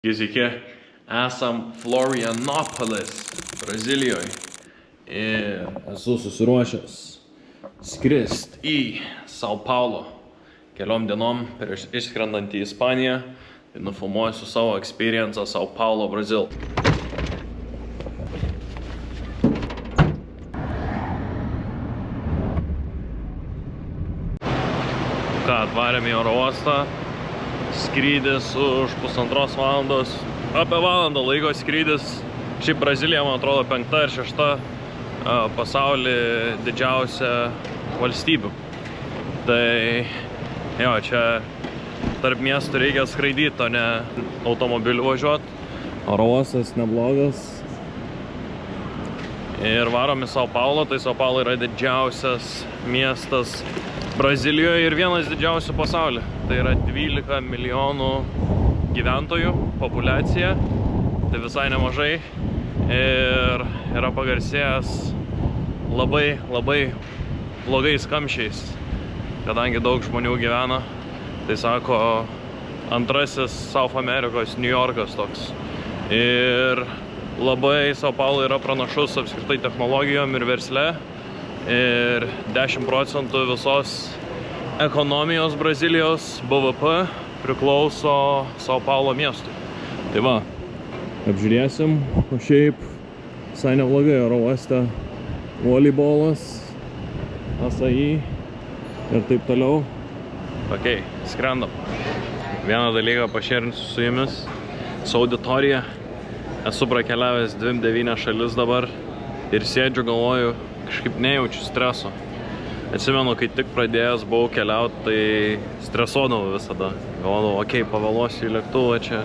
Sveiki, esam Florianopolis, Brazilijoje. Ir esu susiruošęs skrist į Sao Paulo keliom dienom prieš išskrendant į Ispaniją. Tai nufilmuosiu savo experience Sao Paulo, Brazil. Ką, atvarėm į oro uostą. Skrydis už 1,5 valandos. Apie valandą laiko skrydis. Šiaip Brazilija, man atrodo, 5 ar 6 pasaulį didžiausia valstybių. Tai jo, čia tarp miestų reikia skraidyti, o ne automobiliu važiuoti. Oro uostas neblogas. Ir varom į Sao Paulo. Tai Sao Paulo yra didžiausias miestas Brazilijoje ir vienas didžiausių pasaulyje. Tai yra 12 milijonų gyventojų populiacija. Tai visai nemažai. Ir yra pagarsėjęs labai blogais kamščiais. Kadangi daug žmonių gyvena, tai sako antrasis South Amerikos New Yorkas toks. Ir labai Sao Paulo yra pranašus apskritai technologijom ir versle. Ir 10% visos ekonomijos Brazilijos BVP priklauso Sao Paulo miestui. Tai va, apžiūrėsim, o šiaip visai neblogai oro uoste voleibolas, acai ir taip toliau. Ok, skrendam. Vieną dalyką pašėrinsiu su jumis. Su auditorija esu prakeliavęs 29 šalis dabar ir sėdžiu, galvoju, kažkaip nejaučiu streso. Atsimenu, kai tik pradėjęs buvau keliauti, tai stresuodavau visada. Galvodavau, ok, pavėluosiu į lėktuvą čia.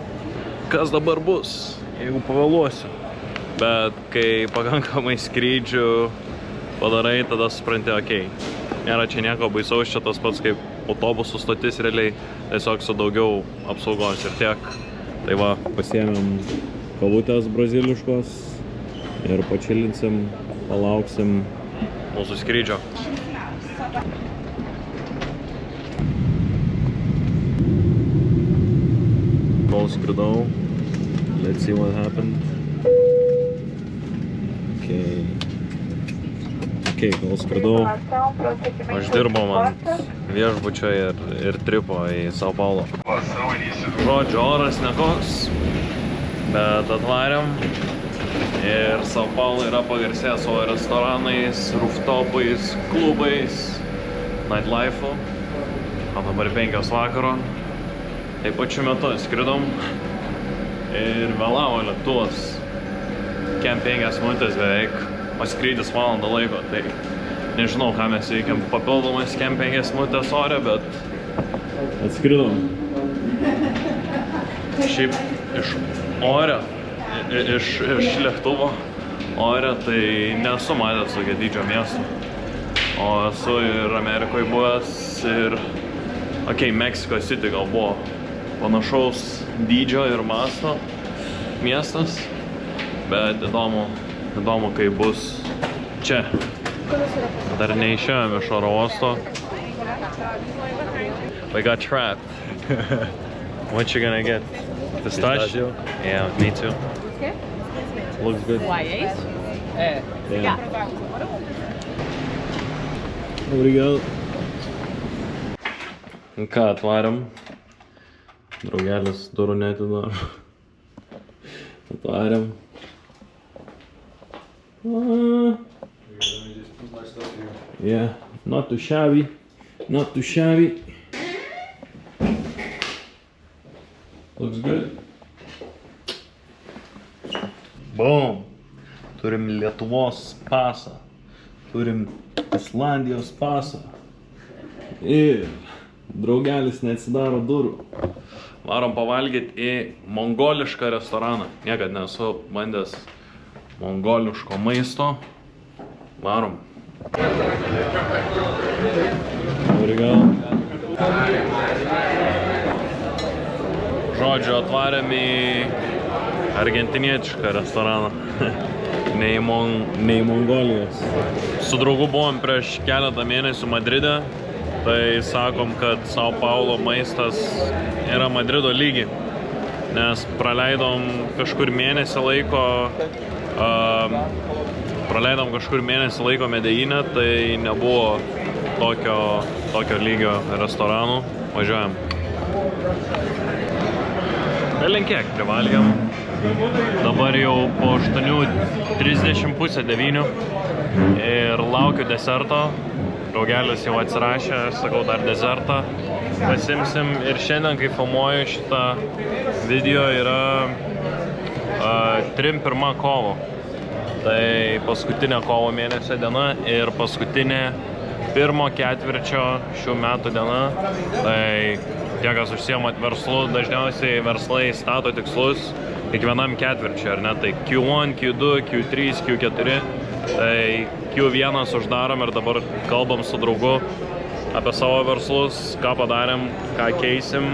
Kas dabar bus, jeigu pavėluosiu? Bet kai pakankamai skrydžių padarai, tada supranti, ok, nėra čia nieko baisaus, čia tas pats kaip autobusų stotis realiai, tiesiog su daugiau apsaugos ir tiek. Tai va, pasiėmėm kavutės braziliškos ir pačilinsim, palauksim mūsų skrydžio. Kol skridau. Let's see what happened. Okay, kol skridau. Aš dirbau ant viešbučio ir tripo į Sao Paulo. Žodžiu, oras nekoks, bet atvarėm. Ir Sao Paulo yra pagarsėjęs savo restoranais, rooftopais, klubais, nightlife'u. O dabar 5 vakaro. Taip pačiu metu skridom ir vėlavo lėktuvas. Kem 5 minutės beveik, o skrydis valandą laiko. Tai nežinau, ką mes veikiam papildomas kem 5 minutės ore, bet atskridom. Šiaip iš ore, iš lėktuvo ore, tai nesu matęs tokio dydžio miesto. O esu ir Amerikoje buvęs ir, ok, Mexico City gal buvo panašaus dydžio ir masto miestas, bet įdomu kaip bus čia. Dar neišėjom iš oro uosto. We got trapped. What you gonna get? Pistachio? Yeah, me too. Looks good. Yeah. Obrigado. Ką, atvarėm. Draugelis durų neatidaro. Atvarėm. Yeah, not too shabby. Not too shabby. Looks good. Boom. Turim Lietuvos pasą. Turim Islandijos pasą. Ir draugelis neatsidaro durų. Varom pavalgyti į mongolišką restoraną. Niekad nesu bandęs mongoliško maisto. Varom. Obrigado. Žodžiu, atvarėm į argentinietišką restoraną. Ne į Mongolijos. Su draugu buvom prieš keletą mėnesių Madride. Tai sakom, kad Sao Paulo maistas yra Madrido lygi. nes praleidom kažkur mėnesį laiko Medelyne, tai nebuvo tokio lygio restoranų. Važiuojam. Belenkiek privalgiam. Dabar jau po 8:30 pusę 9 ir laukiu deserto. Draugelis jau atsirašė, aš sakau dar desertą pasimsim. Ir šiandien, kai filmuoju šitą video, yra 31 kovo. Tai paskutinė kovo mėnesio diena ir paskutinė pirmo ketvirčio šių metų diena. Tai tie, kas užsiemat verslu, dažniausiai verslai stato tikslus kiekvienam ketvirčiui, ar ne? Tai Q1, Q2, Q3, Q4. Tai Q1 uždarom ir dabar kalbam su draugu apie savo verslus, ką padarėm, ką keisim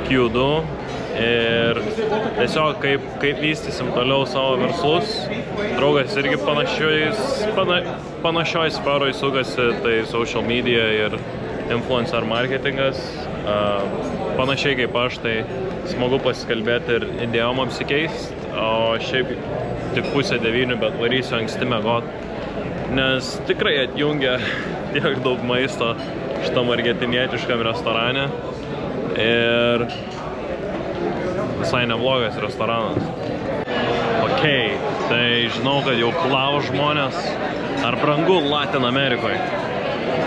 Q2 ir tiesiog kaip vystysim toliau savo verslus. Draugas irgi panašioj sferoj sukasi, tai social media ir influencer marketingas. Panašiai kaip aš, tai smagu pasikalbėti ir idėjom apsikeist, o šiaip tik 8:30, bet varysiu anksti miegot, nes tikrai atjungia tiek daug maisto šitam argentinietiškam restorane ir visai neblogas restoranas. Ok, tai žinau, kad jau klaus žmonės, ar brangu Latin Amerikoje.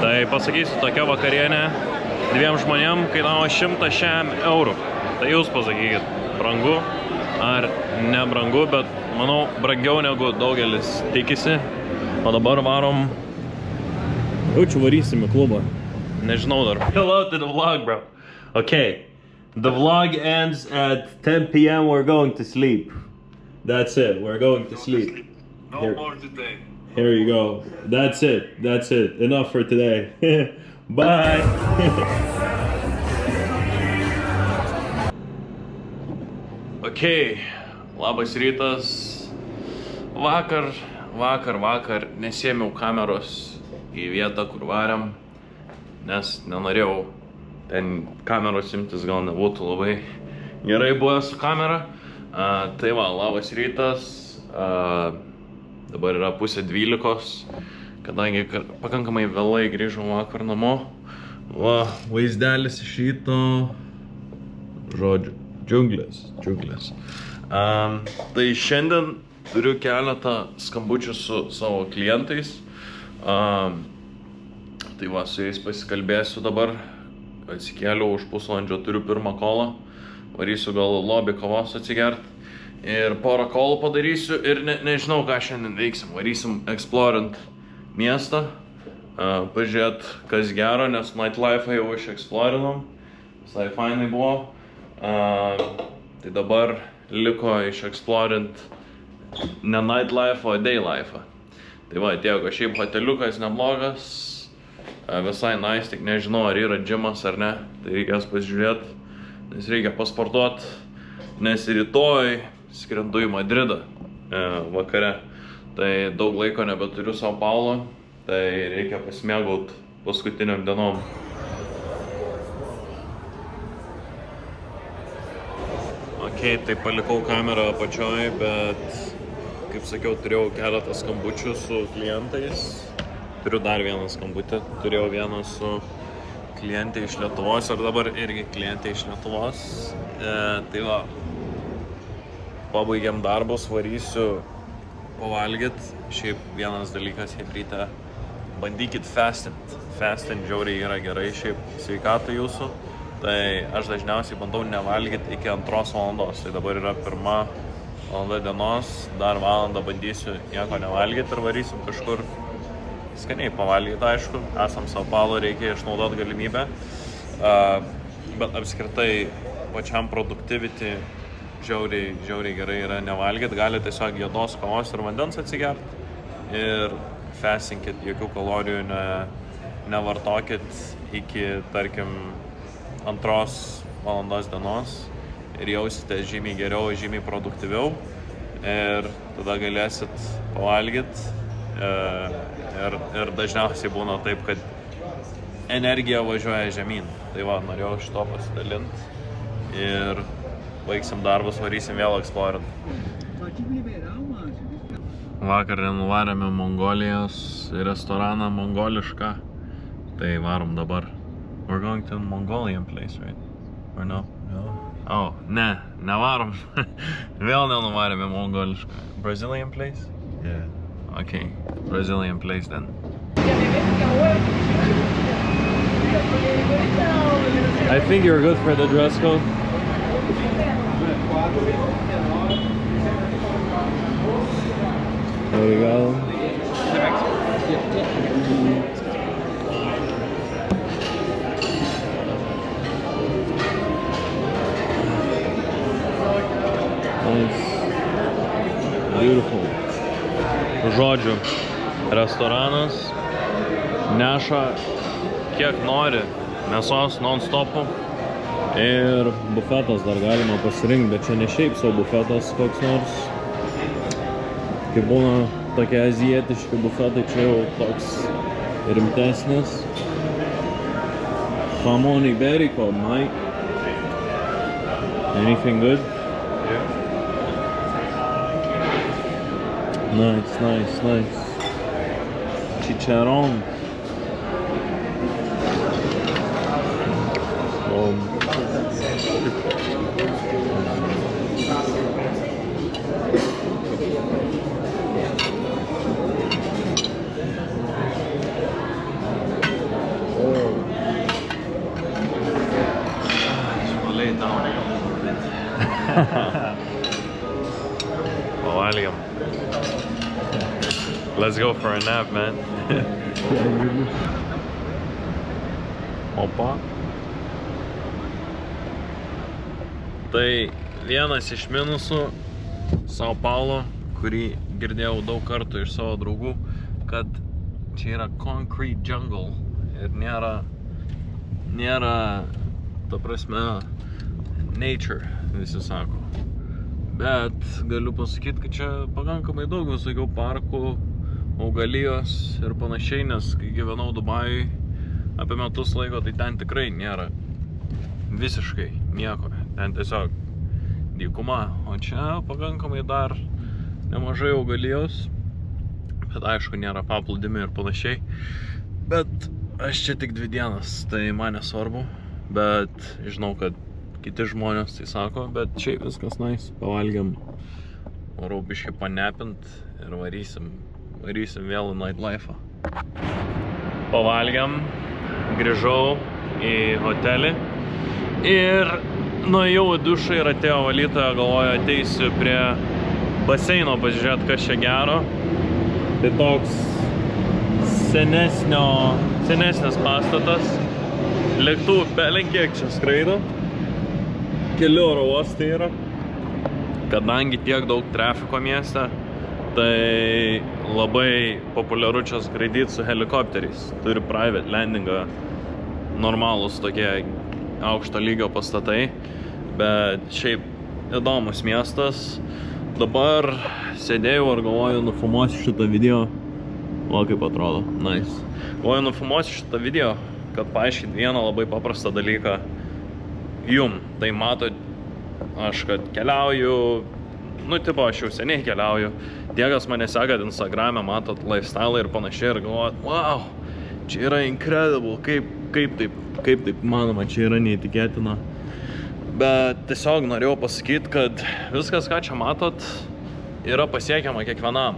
Tai pasakysiu, tokia vakarienė 2 žmonėm kainavo 100 eurų. Tai jūs pasakykit, brangu ar nebrangu, bet manau brangiau negu daugelis tikisi. O dabar varom. Jaučiu varysim į klubą. Nežinau dar. Hello to the vlog, bro. Okay. The vlog ends at 10 p.m. We're going to sleep. That's it. We're going to sleep. No more today. Here you go. That's it. That's it. Enough for today. Bye. Okay. Labas rytas. Vakar nesėmiau kameros į vietą, kur varėm, nes nenorėjau ten kameros imtis, gal nebūtų labai gerai buvo su kamera. Tai va, labas rytas. Dabar yra 11:30, kadangi pakankamai vėlai grįžau vakar namo. Va, vaizdelis iš ryto. Žodžiu, džiunglės. Tai šiandien turiu keletą skambučių su savo klientais. Tai va, su jais pasikalbėsiu dabar. Atsikėliau už pusvalandžio, turiu pirmą kolą. Varysiu gal lobby kavos atsigert. Ir porą kolų padarysiu ir nežinau, ką šiandien veiksim. Varysim explorint miestą. Pažiūrėt, kas gero, nes nightlife jau išexplorinam. Visai fainai buvo. Tai dabar liko išexplorint ne nightlife, o daylife. Tai va, tiek, šiaip hoteliukas neblogas. Visai nice, tik nežinau, ar yra džimas ar ne. Tai reikės pasižiūrėti, nes reikia pasportuoti. Nes rytoj skrendu į Madridą vakare. Tai daug laiko nebeturiu Sao Paulo. Tai reikia pasimėgaut paskutiniam dienom. Ok, tai palikau kamerą apačioj, bet kaip sakiau, turėjau keletą skambučių su klientais. Turiu dar vieną skambutį. Turėjau vieną su klientė iš Lietuvos ir dabar irgi klientė iš Lietuvos. Tai va, pabaigiam darbus, varysiu pavalgyt. Šiaip vienas dalykas, hebryte, bandykit fastint. Fastint žiauriai yra gerai šiaip sveikatai jūsų. Tai aš dažniausiai bandau nevalgyt iki 2 valandos. Tai dabar yra 1 valanda dienos, dar valandą bandysiu nieko nevalgyt ir varysim kažkur skaniai pavalgyt, aišku. Esam Sao Paulo, reikia išnaudoti galimybę. Bet apskritai pačiam productivity žiauriai gerai yra nevalgyt. Gali tiesiog juodos kavos ir vandens atsigert. Ir fastinkit, jokių kalorijų nevartokit iki, tarkim, 2 valandos dienos. Ir jausite žymiai geriau, žymiai produktyviau. Ir tada galėsit pavalgyt. Ir dažniausiai būna taip, kad energija važiuoja žemyn. Tai va, norėjau šito pasidalinti. Ir baigsim darbus, varysim vėl eksplorint. Vakar nuvarėme Mongolijos restoraną mongolišką. Tai varom dabar. We're going to a Mongolian place, right? Or no? No. Oh, nevarom. Vėl nenuvarėme mongolišką. Brazilian place? Yeah. Okay, Brazilian place then. I think you're good for the dress code. There we go. Nice. Beautiful. Žodžiu, restoranas neša kiek nori mėsos non-stopų ir bufetas dar galima pasirinkti, bet čia ne šiaip savo bufetas koks nors. Kai būna tokie azijietiški bufetai, čia jau toks rimtesnis. Jamon iberico, Mike. Anything good? Yeah. Nice. Chicharrón. Pavalgiam. Let's go for a nap, man. Opa. Tai vienas iš minusų Sao Paulo, kurį girdėjau daug kartų iš savo draugų, kad čia yra concrete jungle ir nėra, ta prasme, nature, visi sako. Bet galiu pasakyti, kad čia pakankamai daug visokių parkų, augalijos ir panašiai, nes kai gyvenau Dubajui apie metus laiko, tai ten tikrai nėra visiškai nieko. Ten tiesiog dykuma, o čia pakankamai dar nemažai augalijos, bet aišku nėra paplūdimių ir panašiai. Bet aš čia tik 2 dienas, tai man nesvarbu, bet žinau, kad kiti žmonės tai sako, bet šiaip viskas nice. Pavalgiam, varau biškį panepint ir varysim vėl į nightlife. Pavalgiam, grįžau į hotelį ir nuėjau į dušą ir atėjo valytoja, galvoju, ateisiu prie baseino pasižiūrėti, kas čia gero. Tai toks senesnis pastatas. Lėktuvų belenkiek čia skraido. Keli oro uostai yra. Kadangi tiek daug trafiko mieste, tai labai populiaru čia skraidyti su helikopteriais. Turi private landingą, normalūs tokie aukšto lygio pastatai, bet šiaip įdomus miestas. Dabar sėdėjau ir galvoju, nufilmuosiu šitą video. O kaip atrodo, nice. Galvoju, nufilmuosiu šitą video, kad paaiškinti vieną labai paprastą dalyką jum. Tai matot, aš kad keliauju, aš jau seniai keliauju. Tie, kas mane sekat Instagrame, matot lifestyle ir panašiai ir galvojat, wow, čia yra incredible, kaip taip manoma, čia yra neįtikėtina. Bet tiesiog norėjau pasakyti, kad viskas, ką čia matot, yra pasiekiama kiekvienam.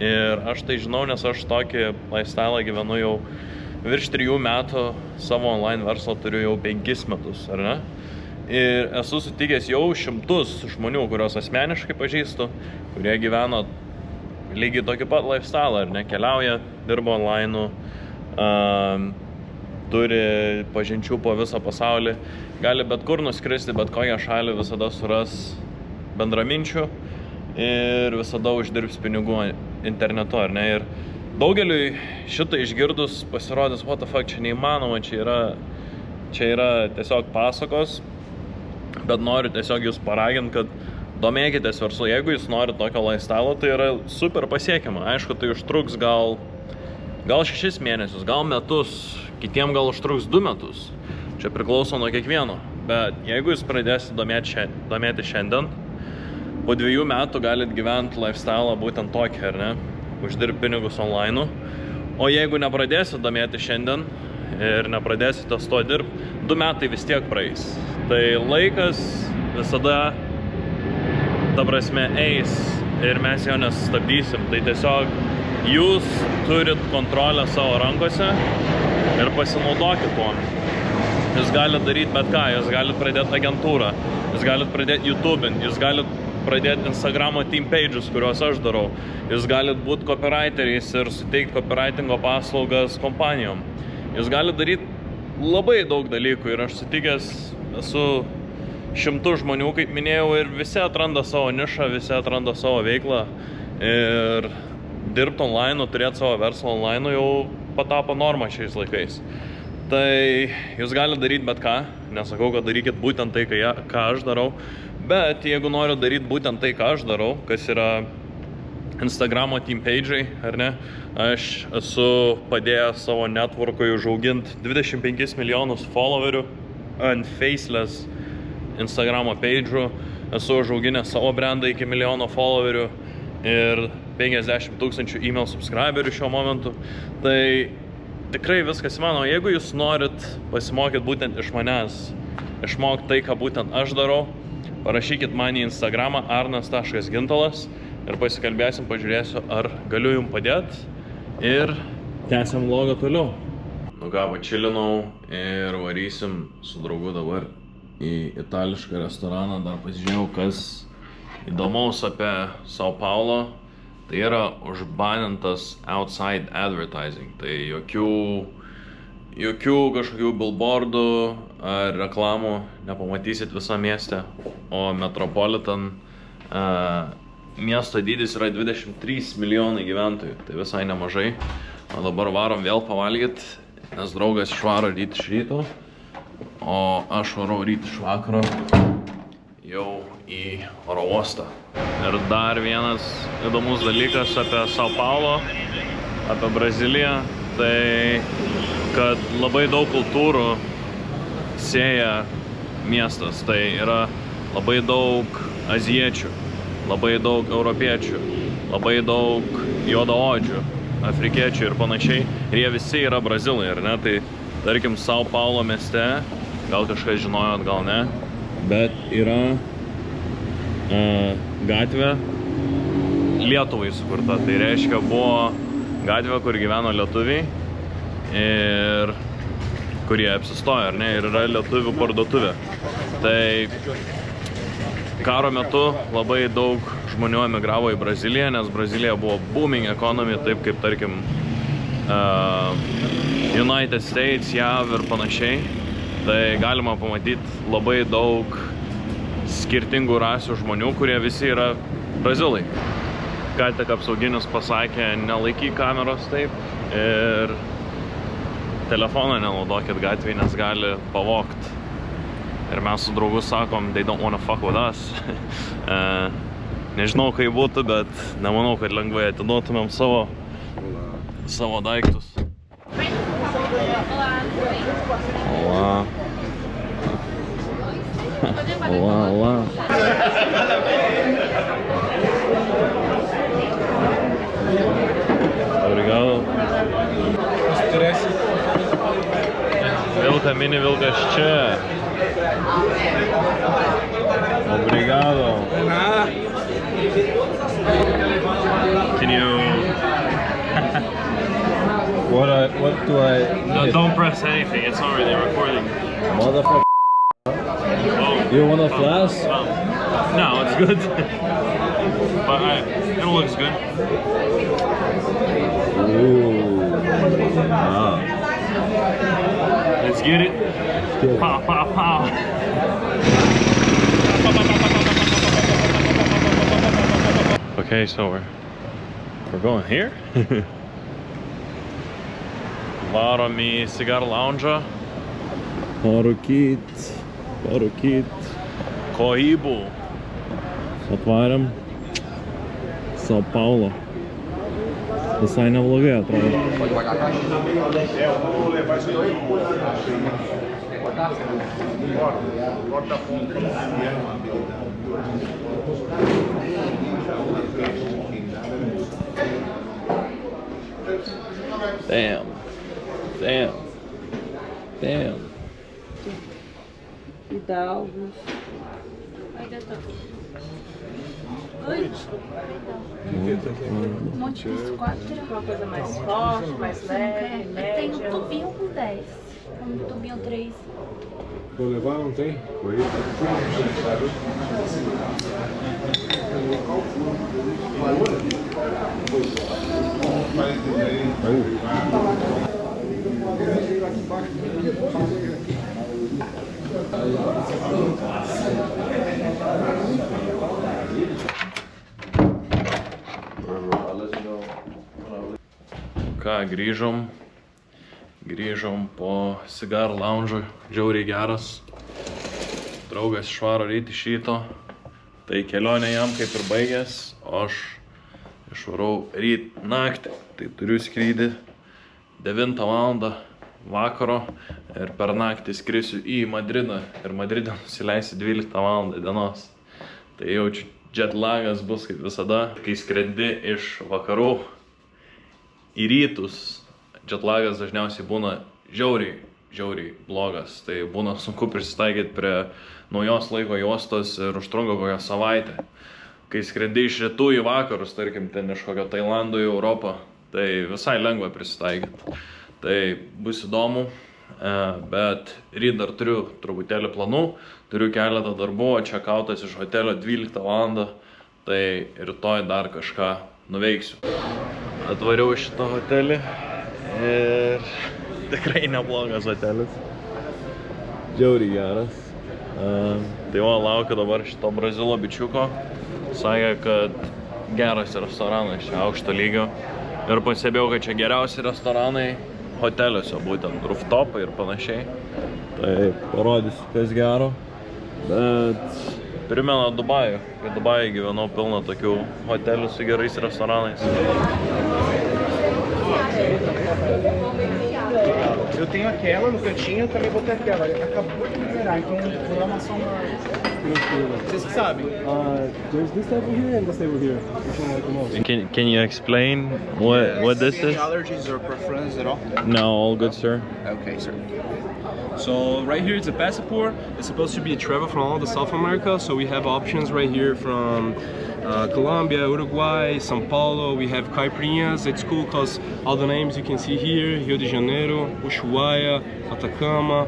Ir aš tai žinau, nes aš tokį lifestyle gyvenu jau virš 3 metų, savo online verslą turiu jau 5 metus, ar ne? Ir esu sutikęs jau 100 žmonių, kurios asmeniškai pažįstu, kurie gyvena lygiai tokį pat lifestyle, ar ne? Keliauja, dirba online, turi pažinčių po visą pasaulį, gali bet kur nuskristi, bet kokią šalį, visada suras bendraminčių ir visada uždirbs pinigų internetu, ar ne? Ir daugeliui šitą išgirdus pasirodys, what the fuck, čia neįmanoma, čia yra tiesiog pasakos, bet noriu tiesiog jūs paraginti, kad domėkitės verslu. Jeigu jūs norite tokio lifestyle, tai yra super pasiekiama. Aišku, tai užtruks gal 6 mėnesius, gal metus, kitiem gal užtruks 2 metus. Čia priklauso nuo kiekvieno. bet jeigu jūs pradėsite domėti šiandien, po 2 metų galit gyventi lifestyle būtent tokį, ar ne? Uždirbti pinigus online. O jeigu nepradėsite domėti šiandien ir nepradėsite ties to dirbti, 2 metai vis tiek praeis. Tai laikas visada, ta prasme, eis ir mes jo nesustabdysim. Tai tiesiog jūs turit kontrolę savo rankose ir pasinaudokit tuo. Jūs galite daryti bet ką, jūs galite pradėti agentūrą, jūs galite pradėti YouTubing, jūs galite pradėti Instagramo team pages, kuriuos aš darau. Jūs galite būti copywriteriais ir suteikti copywritingo paslaugas kompanijom. Jūs galite daryti labai daug dalykų ir aš sutikęs esu 100 žmonių, kaip minėjau, ir visi atranda savo nišą, visi atranda savo veiklą ir dirbti online, turėti savo verslą online jau patapo norma šiais laikais. Tai jūs galite daryti bet ką, nesakau, kad darykit būtent tai, ką aš darau, bet jeigu noriu daryti būtent tai, ką aš darau, kas yra Instagramo team page'ai, ar ne, aš esu padėjęs savo networkui užauginti 25 milijonus followerių ant faceless Instagramo page'ų, esu užauginęs savo brandą iki 1 milijono followerių ir 50 000 email subscriberių šiuo momentu. Tai tikrai viskas įmanoma. Jeigu jūs norit pasimokyti būtent iš manęs, išmokti tai, ką būtent aš darau, parašykit man į Instagramą arnas.gintalas ir pasikalbėsim, pažiūrėsiu, ar galiu jums padėti ir tęsiam vlogą toliau. Nu ką, pačilinau ir varysim su draugu dabar į itališką restoraną. Dar pasižiūrėjau, kas įdomaus apie Sao Paulo. Tai yra užbanintas outside advertising. Tai jokių kažkokių billboardų ar reklamų nepamatysit visą miestę. O Metropolitan miesto dydis yra 23 milijonai gyventojų. Tai visai nemažai. O dabar varom vėl pavalgyti, nes draugas išvaro ryt iš ryto. O aš varau ryt iš vakaro jau į oro uostą. Ir dar vienas įdomus dalykas apie Sao Paulo, apie Braziliją, tai kad labai daug kultūrų sieja miestas. Tai yra labai daug azijiečių, labai daug europiečių, labai daug juodaodžių, afrikiečių ir panašiai. Ir jie visi yra brazilai, ar ne? Tai tarkim Sao Paulo mieste, gal kažkas žinojot, gal ne, bet yra gatvė Lietuvai sukurta. Tai reiškia, buvo gatvė, kur gyveno lietuviai ir kurie apsistojo, ar ne, ir yra lietuvių parduotuvė. Tai karo metu labai daug žmonių emigravo į Braziliją, nes Brazilija buvo booming economy, taip kaip tarkim United States, JAV ir panašiai. Tai galima pamatyti labai daug skirtingų rasių žmonių, kurie visi yra brazilai. Ką tik apsauginis pasakė, nelaikyk kameros taip ir telefoną nenaudokit gatvėje, nes gali pavogt. Ir mes su draugu sakom, they don't wanna fuck with us. Nežinau, kaip būtų, bet nemanau, kad lengvai atiduotumėm savo daiktus. Olá. Olá, olá. Obrigado. Vilka, mini vilkas čia. Obrigado. Can you... What do I... No, don't press anything, it's not really recording. Motherfucker. Oh. You want a flash? No, it's good. But it looks good. Ooh. Wow. Let's get it. Good. Pow, pow, pow. Okay, so we're going here. Varom į Cigar Lounge'ą. Parūkyt. Cohibu. Atvarėm. Sao Paulo. Visai neblogai atrodo. Damn. Damn. Damn. Hidalgos. Ainda tô. Oi? Um monte de quatro. Uma coisa mais forte, mais leve, Tem média. um tubinho com 10. Um tubinho 3. Vou levar, não tem? Foi. Ką, grįžom po Cigar Lounge, žiauriai geras. Draugas išvaro ryt iš ryto, tai kelionė jam kaip ir baigęs, o aš išvarau ryt naktį, tai turiu skrydį 9 val. Vakaro ir per naktį skrisiu į Madridą ir Madride nusileisiu 12 val. Dienos. Tai jaučiu, jetlagas bus kaip visada, kai skrendi iš vakarų į rytus. Jetlagas dažniausiai būna žiauriai blogas, tai būna sunku prisitaikyti prie naujos laiko juostos ir užtrunka kokią savaitę. Kai skrendi iš rytų į vakarus, tarkim, ten iš kokio Tailando į Europą, tai visai lengva prisitaikyti. Tai bus įdomu, bet ryt dar turiu truputėlį planų, turiu keletą darbų, čekautas iš hotelio 12 val. Tai rytoj dar kažką nuveiksiu. Atvariau šitą hotelį ir tikrai neblogas hotelis. Žiauriai geras. Tai va, laukiu dabar šito brazilo bičiuko. Sakė, kad geras restoranas čia, aukšto lygio. Ir pastebėjau, kad čia geriausi restoranai hoteliuose, būtent rooftopai ir panašiai. Tai parodysiu, kas gero. Bet primena Dubajų. Kai Dubajui gyvenau pilna tokių hotelių su gerais restoranais. Eu tenho aquela no cantinho, eu também vou ter aquela. Acabou de liberar, então vou dar uma só uma... Vocês que sabem. There's this table here and this table here. Which one like the most? Can you explain what this Any is? allergies or preferences at all? No, all good, sir. Okay, sir. So right here is a passport. It's supposed to be a travel from all the South America. So we have options right here from Colombia, Uruguay, São Paulo. We have caipirinhas. It's cool because all the names you can see here: Rio de Janeiro, Ushuaia, Atacama.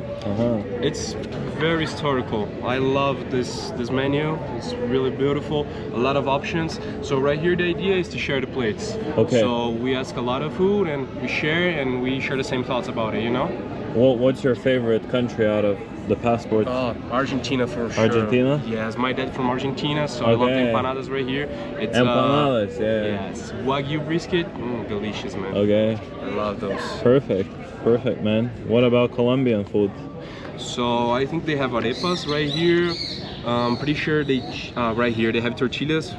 It's very historical. I love this menu. It's really beautiful. A lot of options. So right here, the idea is to share the plates. Okay. So we ask a lot of food and we share the same thoughts about it. You know. What's your favorite country out of the passport? Argentina for sure. Argentina? Yes, my dad from Argentina, so I love the empanadas right here. It's Empanadas, yeah. Yes, Wagyu brisket, delicious, man. Okay, I love those. perfect, man. What about Colombian food? So I think they have arepas right here. I'm pretty sure they right here they have tortillas,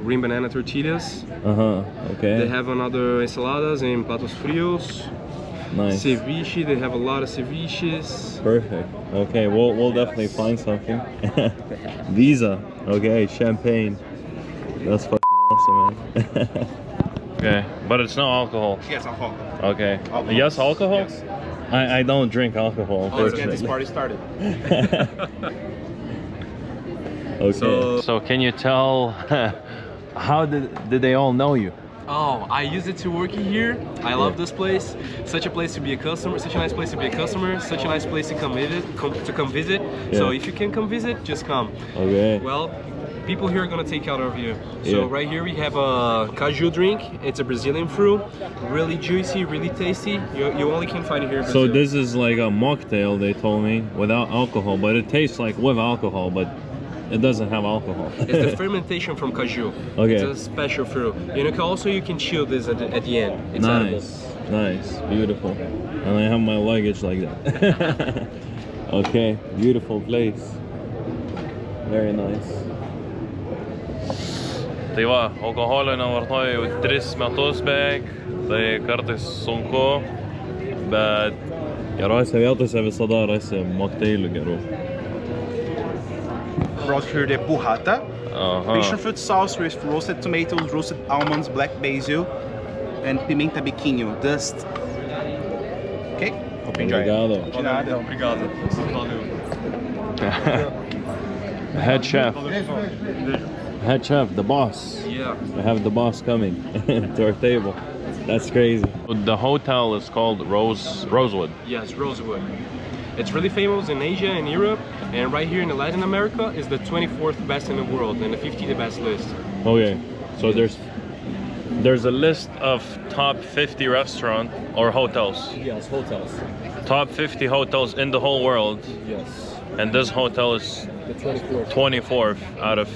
green banana tortillas. Okay. They have another ensaladas and platos frios. Nice. Ceviche, they have a lot of ceviches. Perfect. Okay, we'll definitely find something. Visa. Okay, champagne. That's fucking awesome, man. Okay, but it's no alcohol. Yes, alcohol. Okay. Alcohol. Yes, alcohol? Yes. I don't drink alcohol, Let's get this unfortunately. party started. Okay. So can you tell how did they all know you? Oh, I use it to work here. I love this place. Such a place to be a customer. Such a nice place to be a customer. Such a nice place to come visit. So if you can come visit, just come. Okay. Well, people here are gonna take care of you. So right here we have a caju drink. It's a Brazilian fruit, really juicy, really tasty. You only can find it here in Brazil. So this is like a mocktail, they told me, without alcohol, but it tastes like with alcohol, but it doesn't have alcohol. It's the fermentation from caju. Okay. It's a special fruit. You can chill this at the end. It's edible. Nice, beautiful. And I have my luggage like that. Okay, beautiful place. Very nice. Tai va, alkoholio nevartoju jau 3 metus beveik, tai kartais sunku, bet Gerose vietose visada rasi mokteilių gerų. Brought here the burrata, Aha. passion fruit sauce with roasted tomatoes, roasted almonds, black basil, and pimenta biquinho dust. Okay? Hope you enjoy it. Obrigado. De nada. Obrigado. Valeu. Head chef. Head chef, the boss. Yeah. We have the boss coming to our table. That's crazy. The hotel is called Rosewood. Yes, Rosewood. It's really famous in Asia and Europe, and right here in Latin America is the 24th best in the world and the 50 the best list. Okay, so there's a list of top 50 restaurant or hotels. Yes, hotels. Top 50 hotels in the whole world, Yes. and this hotel is The 24th. 24th out of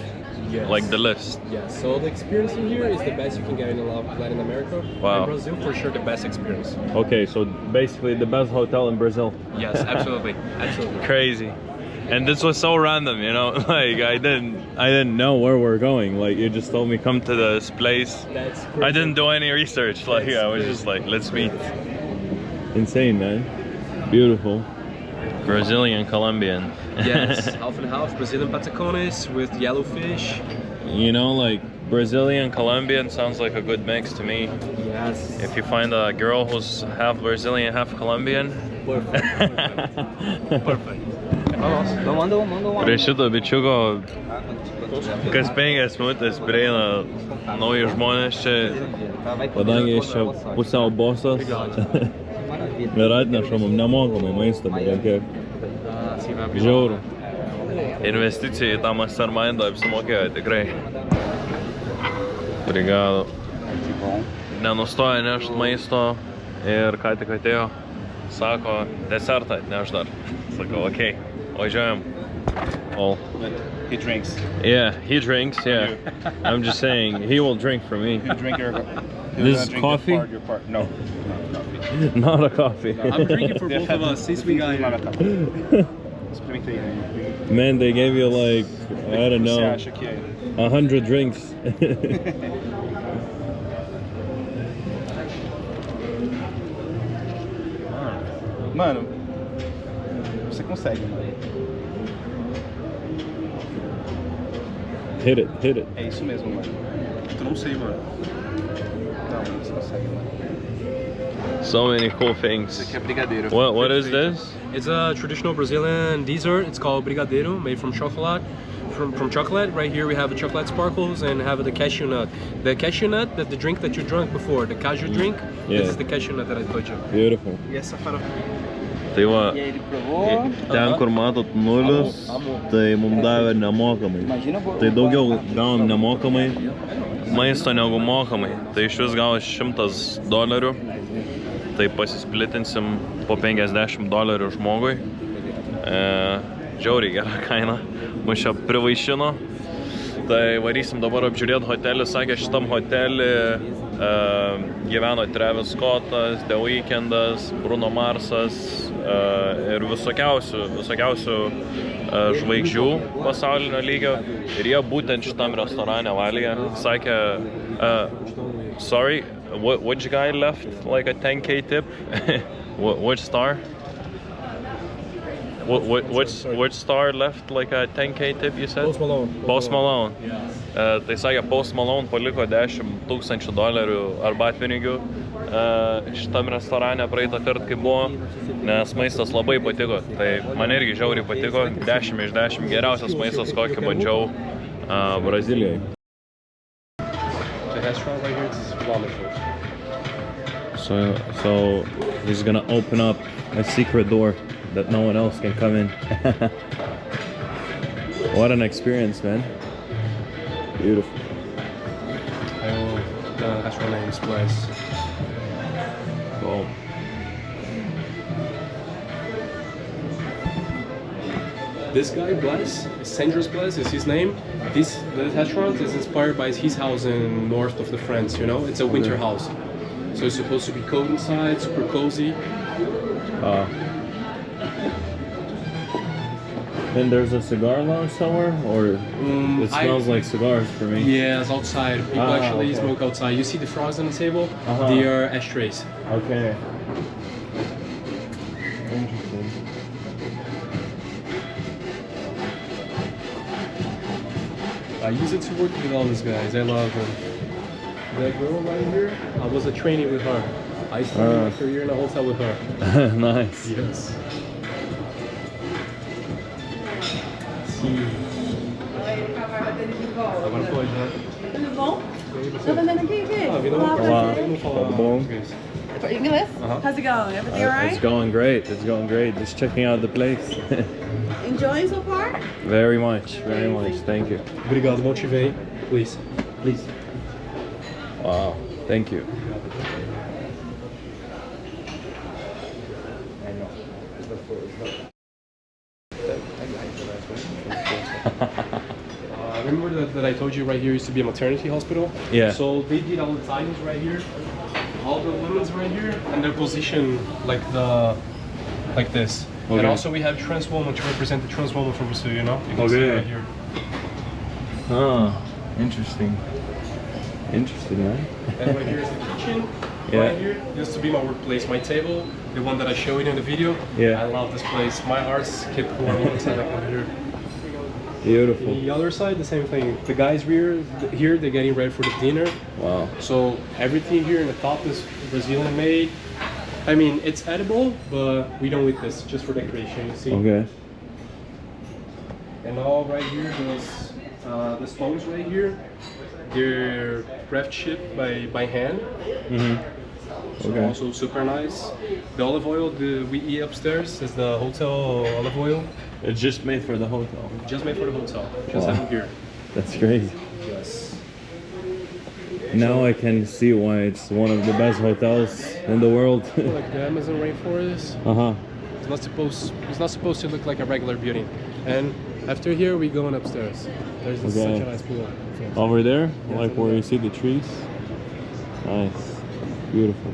Yes. like the list. Yes. So the experience in here is the best you can get in Latin America. Wow. In Brazil, for sure, the best experience. Okay, so basically the best hotel in Brazil. Yes, absolutely. Absolutely. Crazy. And this was so random, you know, like I didn't know where we're going. Like you just told me come to this place. That's I didn't do any research. Like I was just like, let's meet. Insane, man. Beautiful. Brazilian, Colombian. Yes, half and half. Brazilian patacones with yellow fish. You know, like Brazilian, Colombian sounds like a good mix to me. Yes. If you find a girl who's half Brazilian, half Colombian. Perfect. Prie šito bičiuko kas 5 minutės prieina nauji žmonės čia, kadangi jis čia pusiau bosas ir atneša mum nemokamai maistą, bet kiek žiauru. Investicija į tą mastermindą apsimokėjo tikrai. Obrigado. Nenustoja nešt maisto ir ką tik atėjo, sako, desertą atneš dar. Sakau, okei, važiuojam. Oh. He drinks. Yeah, he drinks, yeah. I'm just saying, he will drink for me. You drink your... This is coffee? Your part. No. Not a coffee. I'm drinking for both of us since we got here. Experimentei, né? Man, they gave you like, I don't Você know, acha que é? 100 drinks. Mano, você consegue, mano. Hit it. É isso mesmo, mano. Eu não sei, mano. Não, mano, você consegue, mano. So many cool things. Aqui é brigadeiro. What is this? It's a traditional Brazilian dessert. It's called brigadeiro, made from chocolate. From chocolate, right here we have the chocolate sparkles and have the cashew nut. The cashew nut, the drink that you drank before, the cashew drink, Yeah. this is the cashew nut that I told you. Beautiful. E essa farofa? Tai va, E aí ele provou. ten kur matot nulius, tai mums davė nemokamai. Tai daugiau gavom nemokamai maisto negu mokamai. Tai iš vis gavo $100. Tai pasisplitinsim po $50 žmogui. Žiauriai gera kaina. Mus čia privaišino. Tai varysim dabar apžiūrėti hotelį. Sakė, šitam hotelį gyveno Travis Scottas, The Weekendas, Bruno Marsas ir visokiausių žvaigždžių pasaulinio lygio. Ir jie būtent šitam restorane valgė. Sakė, sorry, which guy left like a 10K tip? Which star? Which star left like a 10K tip, you said? Post Malone. Post Malone. Tai sakė, Post Malone paliko $10,000 arbatpinigių šitam restorane praeitą kartą, kai buvo, nes maistas labai patiko. Tai man irgi žiauriai patiko, 10 iš 10 geriausias maistas, kokį bandžiau Brazilijoje. The restaurant right here is wonderful. So he's gonna open up a secret door that no one else can come in. What an experience, man. Beautiful. The restaurant name is Bless. Cool. This guy, Bless, Sandros Bless is his name. This restaurant is inspired by his house in north of the France, you know? It's a winter house. So it's supposed to be cold inside, super cozy. Then there's a cigar lounge somewhere, or it smells like cigars for me. Yes, outside. People actually smoke outside. You see the frogs on the table? They are ashtrays. Okay. Interesting. I use it to work with all these guys. I love them. That girl right here, I was a trainee with her. I started my career in a hotel with her. Nice. Yes. Agora pode, né? Tudo bom? Tô vendendo aqui, Gui. Olá. Tudo bom? English? Uh-huh. How's it going? Everything It's alright? going great. It's going great. Just checking out the place. Enjoying so far? Very much. Very much. Thank you. Obrigado, bom te ver, hein? Please. Please. Wow. Thank you. Remember that I told you right here used to be a maternity hospital? Yeah. So they did all the timings right here, all the women's right here, and they're positioned like this. Okay. And also we have trans woman to represent the trans woman from Brazil, you know? You can see Okay. right here. Ah, interesting. Interesting, man. And right here is the kitchen. Yeah. Right here used to be my workplace, my table, the one that I showed you in the video. Yeah. I love this place. My heart's kept going inside I come here. Beautiful. The other side, the same thing. The guys here, they're getting ready for the dinner. Wow. So everything here in the top is Brazilian made. I mean, it's edible, but we don't eat this just for decoration. You see. Okay. And all right here, the stones right here, they're craft shipped by hand. Mm-hmm. So Okay. also super nice. The olive oil we eat upstairs is the hotel olive oil, It's just made for the hotel. just made for the hotel. Just Wow. have it here. That's crazy. Yes. Now I can see why it's one of the best hotels in the world. Like the Amazon rainforest. Uh-huh. It's not supposed to look like a regular building. And after here, we going upstairs. There's Okay. such a nice pool. Over there, Yeah, like it's where over you see the trees. Nice. Beautiful.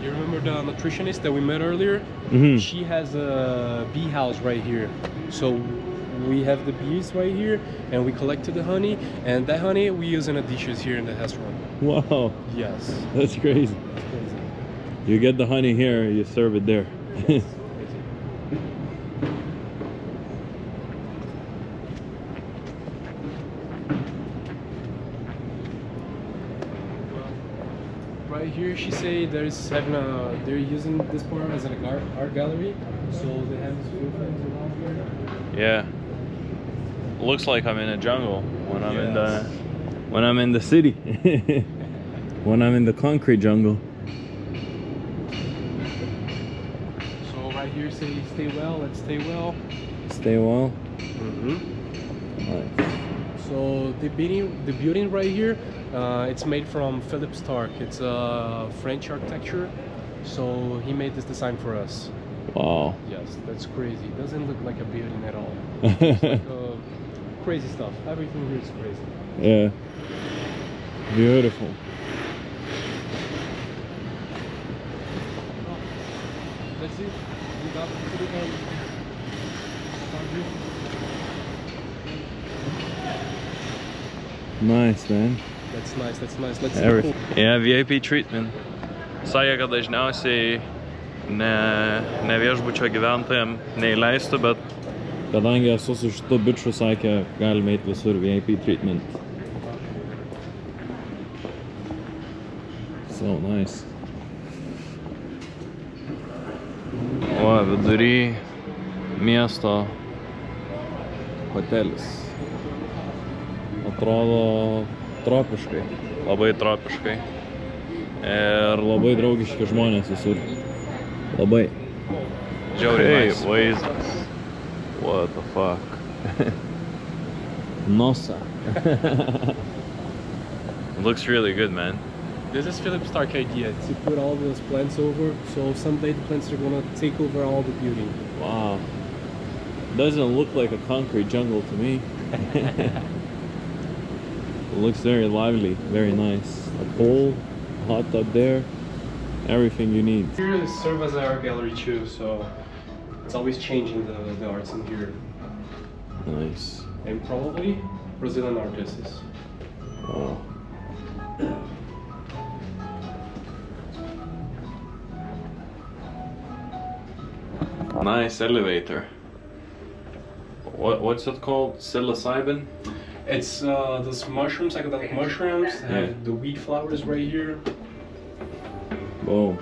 You remember the nutritionist that we met earlier? Mhm. She has a bee house right here. So we have the bees right here, and we collected the honey, and that honey we use in the dishes here in the restaurant. Wow, Yes. that's crazy. It's crazy. You get the honey here, you serve it there. Crazy. Right here, she say they're using this part as an art gallery, so they have these few things around here. Yeah. Looks like I'm in a jungle when I'm Yes. in the city. When I'm in the concrete jungle. So right here, say stay well. Let's stay well. Stay well. Mm-hmm. Nice. So the building right here, it's made from Philippe Starck. It's a French architecture. So he made this design for us. Wow. Yes, that's crazy. It doesn't look like a building at all. It's like crazy stuff. Everything here is crazy. Yeah. Beautiful. That's it. We got to put it on. Nice, man. That's nice. That's nice. Let's see. Everything. Yeah, VIP treatment. Sakė, kad dažniausiai ne viešbučio gyventojams neįleistų, bet kadangi esu su šitu biču, sakė, galime eiti visur VIP treatment. So nice. O, vidury miesto hotelis. Atrodo tropiškai, labai tropiškai. Ir labai draugiški žmonės visur. Labai. Žiauriai nice. Vaizdas. What the fuck? Nosa. Looks really good, man. This is Philippe Starck idea to put all those plants over. So someday the plants are gonna take over all the beauty. Wow. Doesn't look like a concrete jungle to me. It looks very lively, very nice. A pool, hot tub there, everything you need. Here serve as an art gallery too, so it's always changing the arts in here. Nice. and probably Brazilian artists. Oh. Nice elevator. What's it called? Psilocybin? It's those mushrooms, psychedelic mushrooms. They have the wheat flowers right here. Boom.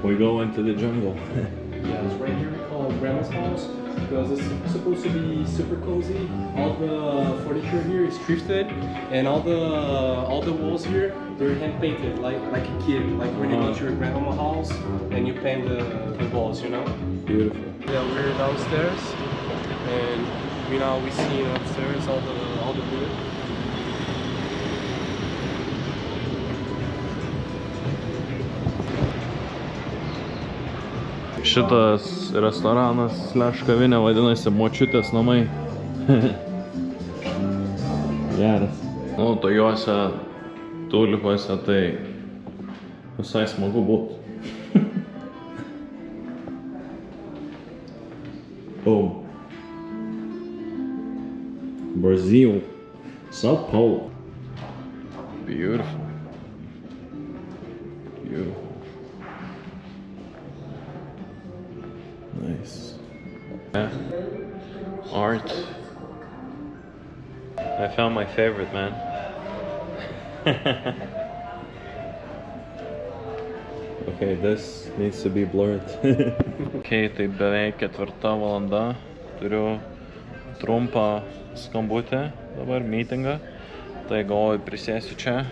We go into the jungle. Yeah, it's right here we call it Grandma's house because it's supposed to be super cozy. All the furniture here is thrifted, and all the walls here they're hand painted like a kid, like when you go to your grandma's house and you paint the walls, you know. Beautiful. Yeah, we're downstairs, and we see upstairs all the wood. Šitas restoranas / kavinė vadinasi Močiutės namai. Geras. Nu, tojuose tulikuose tai visai smagu būt. Boom. Brazil. Sao Paulo. Beautiful. Beautiful. Nice. Yeah. Art. I found my favorite, man. Okay, this needs to be blurred. Okay, tai beveik 4 valanda. Turiu trumpą skambutį dabar, meetingą. Tai galvoju prisėsiu čia.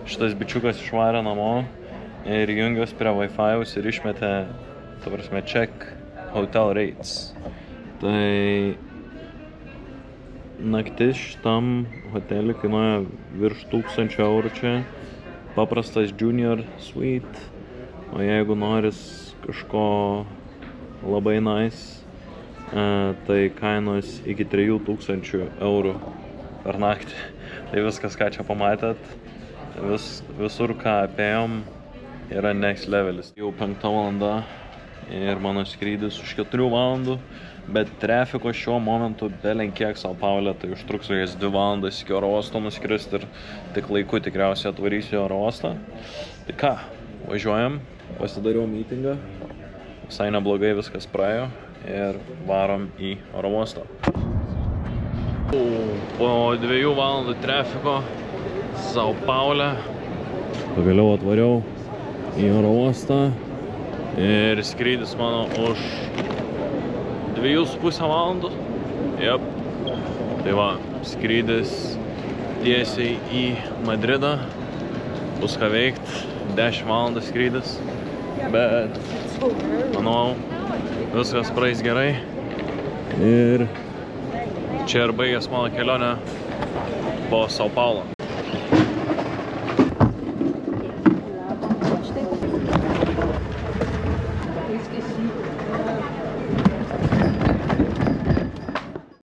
Šitas bičiukas išvarė namo ir jungiuos prie Wi-Fi'aus ir išmetė, ta prasme, check hotel rates. Tai naktis šitam hotelį kainuoja virš 1000 eurų čia. Paprastas junior suite. O jeigu noris kažko labai nice, tai kainos iki 3000 eurų per naktį. Tai viskas, ką čia pamatėt, visur, ką apėjom, yra next levelis. Jau 5 valanda ir mano skrydis už 4 valandų, bet trafiko šiuo momentu belenkiek Sao Paule, tai užtruks 2 valandas iki oro uosto nuskrist ir tik laiku tikriausiai atvarysiu oro uostą. Tai ką, važiuojam, pasidariau meetingą, visai neblogai viskas praėjo ir varom į oro uostą. Po 2 valandų trafiko Sao Paule pagaliau atvariau į oro uostą ir skrydis mano už 2,5 valandų. Jep. Tai va, skrydis tiesiai į Madridą. Bus ką veikt, 10 valandas skrydis. Bet manau, viskas praeis gerai. Ir čia ir baigės mano kelionė po Sao Paulo.